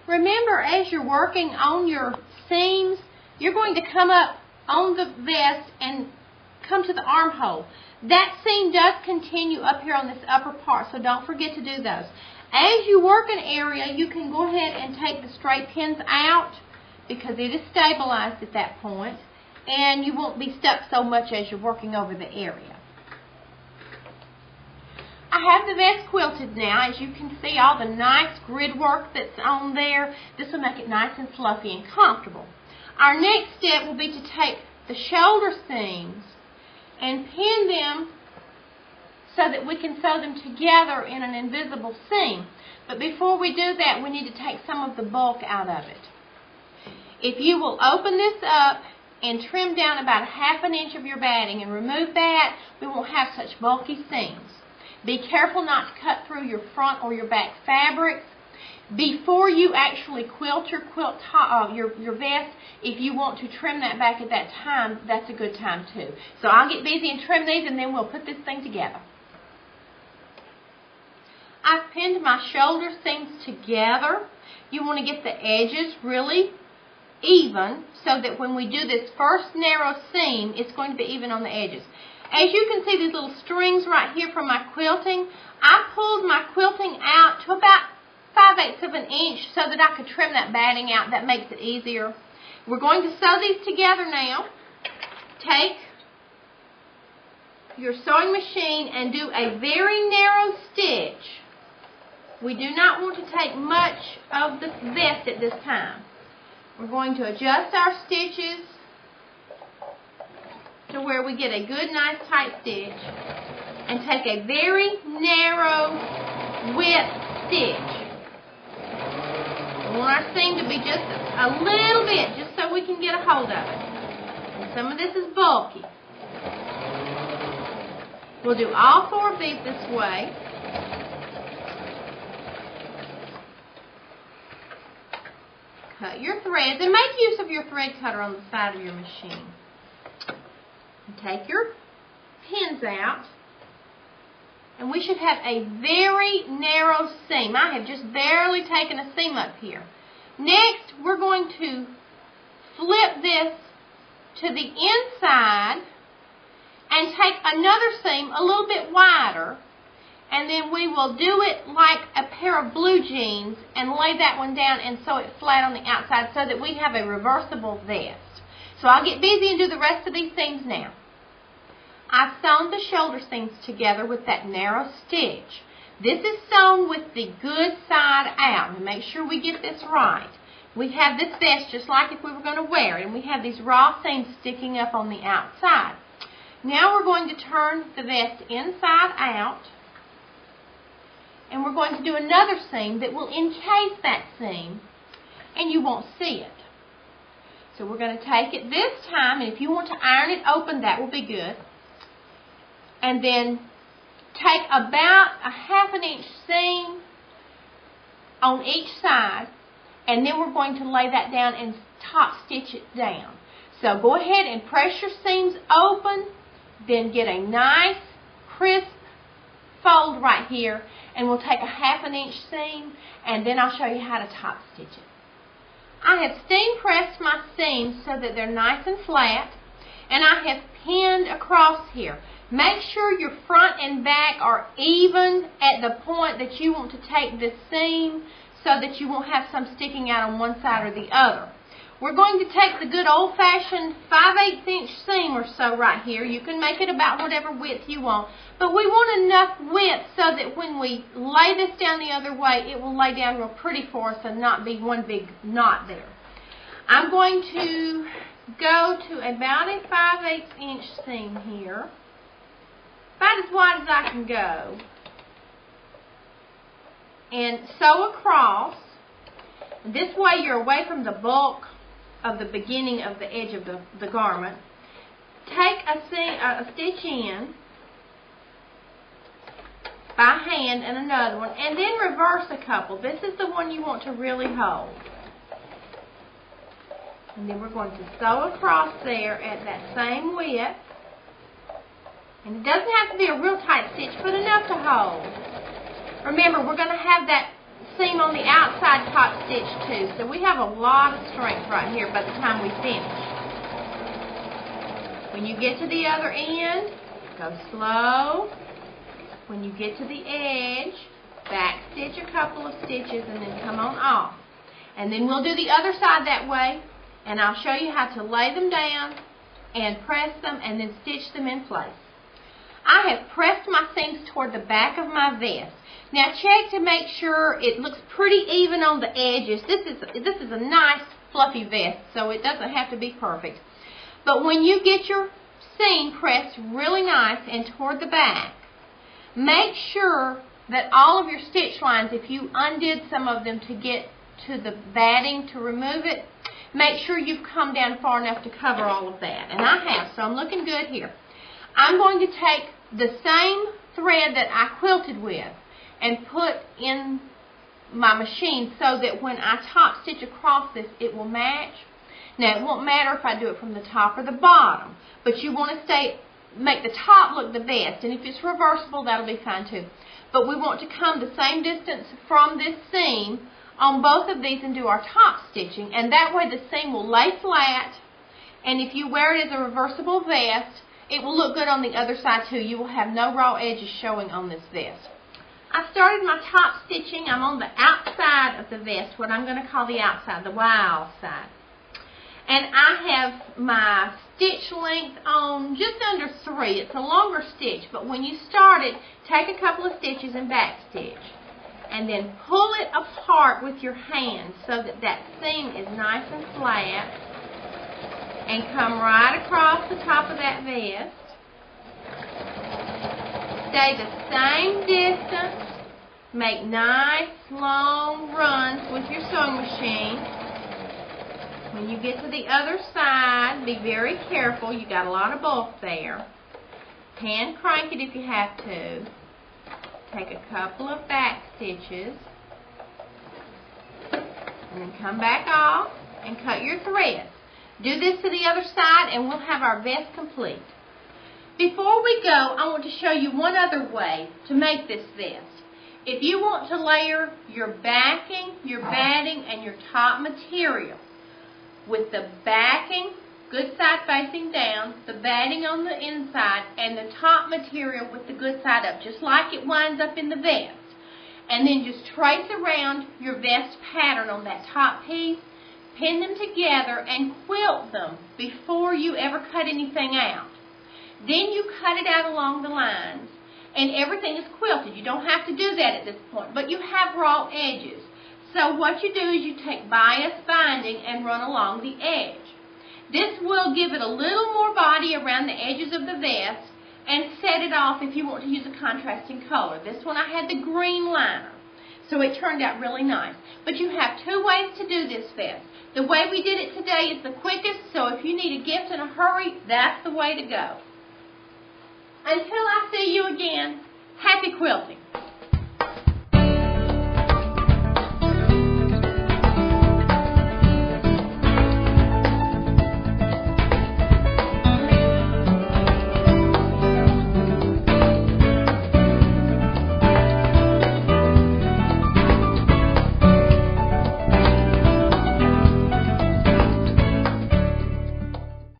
Remember, as you're working on your seams, you're going to come up on the vest and come to the armhole. That seam does continue up here on this upper part, so don't forget to do those. As you work an area, you can go ahead and take the straight pins out because it is stabilized at that point, and you won't be stuck so much as you're working over the area. I have the vest quilted now. As you can see, all the nice grid work that's on there. This will make it nice and fluffy and comfortable. Our next step will be to take the shoulder seams and pin them so that we can sew them together in an invisible seam. But before we do that, we need to take some of the bulk out of it. If you will open this up and trim down about 1/2 inch of your batting and remove that, we won't have such bulky seams. Be careful not to cut through your front or your back fabrics. Before you actually quilt your vest, if you want to trim that back at that time, that's a good time too. So I'll get busy and trim these, and then we'll put this thing together. I've pinned my shoulder seams together. You want to get the edges really even so that when we do this first narrow seam, it's going to be even on the edges. As you can see, these little strings right here from my quilting, I pulled my quilting out to about 5/8 of an inch so that I could trim that batting out. That makes it easier. We're going to sew these together now. Take your sewing machine and do a very narrow stitch. We do not want to take much of the vest at this time. We're going to adjust our stitches to where we get a good, nice, tight stitch, and take a very narrow width stitch. We want our seam to be just a little bit, just so we can get a hold of it. And some of this is bulky. We'll do all 4 of these this way. Cut your threads, and make use of your thread cutter on the side of your machine. And take your pins out, and we should have a very narrow seam. I have just barely taken a seam up here. Next, we're going to flip this to the inside and take another seam a little bit wider, and then we will do it like a pair of blue jeans and lay that one down and sew it flat on the outside so that we have a reversible vest. So I'll get busy and do the rest of these seams now. I've sewn the shoulder seams together with that narrow stitch. This is sewn with the good side out. And make sure we get this right. We have this vest just like if we were going to wear it, and we have these raw seams sticking up on the outside. Now we're going to turn the vest inside out, and we're going to do another seam that will encase that seam, and you won't see it. So we're going to take it this time, and if you want to iron it open, that will be good. And then take about a 1/2 inch seam on each side, and then we're going to lay that down and top stitch it down. So go ahead and press your seams open, then get a nice crisp fold right here, and we'll take a 1/2 inch seam, and then I'll show you how to top stitch it. I have steam pressed my seams so that they're nice and flat, and I have pinned across here. Make sure your front and back are even at the point that you want to take this seam so that you won't have some sticking out on one side or the other. We're going to take the good old-fashioned 5/8 inch seam or so right here. You can make it about whatever width you want, but we want enough width so that when we lay this down the other way, it will lay down real pretty for us and not be one big knot there. I'm going to go to about a 5/8 inch seam here, about as wide as I can go, and sew across. This way you're away from the bulk of the beginning of the edge of the garment. Take a stitch in by hand and another one, and then reverse a couple. This is the one you want to really hold. And then we're going to sew across there at that same width. And it doesn't have to be a real tight stitch, but enough to hold. Remember, we're going to have that seam on the outside top stitch too. So we have a lot of strength right here by the time we finish. When you get to the other end, go slow. When you get to the edge, back stitch a couple of stitches and then come on off. And then we'll do the other side that way, and I'll show you how to lay them down and press them and then stitch them in place. I have pressed my seams toward the back of my vest. Now check to make sure it looks pretty even on the edges. This is a nice fluffy vest, so it doesn't have to be perfect. But when you get your seam pressed really nice and toward the back, make sure that all of your stitch lines, if you undid some of them to get to the batting to remove it, make sure you've come down far enough to cover all of that. And I have, so I'm looking good here. I'm going to take the same thread that I quilted with and put in my machine so that when I top stitch across this, it will match. Now, it won't matter if I do it from the top or the bottom, but you want to make the top look the best, and if it's reversible, that'll be fine too. But we want to come the same distance from this seam on both of these and do our top stitching, and that way the seam will lay flat, and if you wear it as a reversible vest, it will look good on the other side too. You will have no raw edges showing on this vest. I started my top stitching. I'm on the outside of the vest, what I'm going to call the outside, the wild side. And I have my stitch length on just under 3. It's a longer stitch, but when you start it, take a couple of stitches and back stitch. And then pull it apart with your hand so that that seam is nice and flat. And come right across the top of that vest. Stay the same distance. Make nice long runs with your sewing machine. When you get to the other side, be very careful. You got a lot of bulk there. Hand crank it if you have to. Take a couple of back stitches. And then come back off and cut your threads. Do this to the other side and we'll have our vest complete. Before we go, I want to show you one other way to make this vest. If you want to layer your backing, your batting, and your top material with the backing, good side facing down, the batting on the inside, and the top material with the good side up, just like it winds up in the vest. And then just trace around your vest pattern on that top piece, pin them together, and quilt them before you ever cut anything out. Then you cut it out along the lines, and everything is quilted. You don't have to do that at this point, but you have raw edges. So what you do is you take bias binding and run along the edge. This will give it a little more body around the edges of the vest and set it off if you want to use a contrasting color. This one I had the green liner, so it turned out really nice. But you have two ways to do this vest. The way we did it today is the quickest, so if you need a gift in a hurry, that's the way to go. Until I see you again.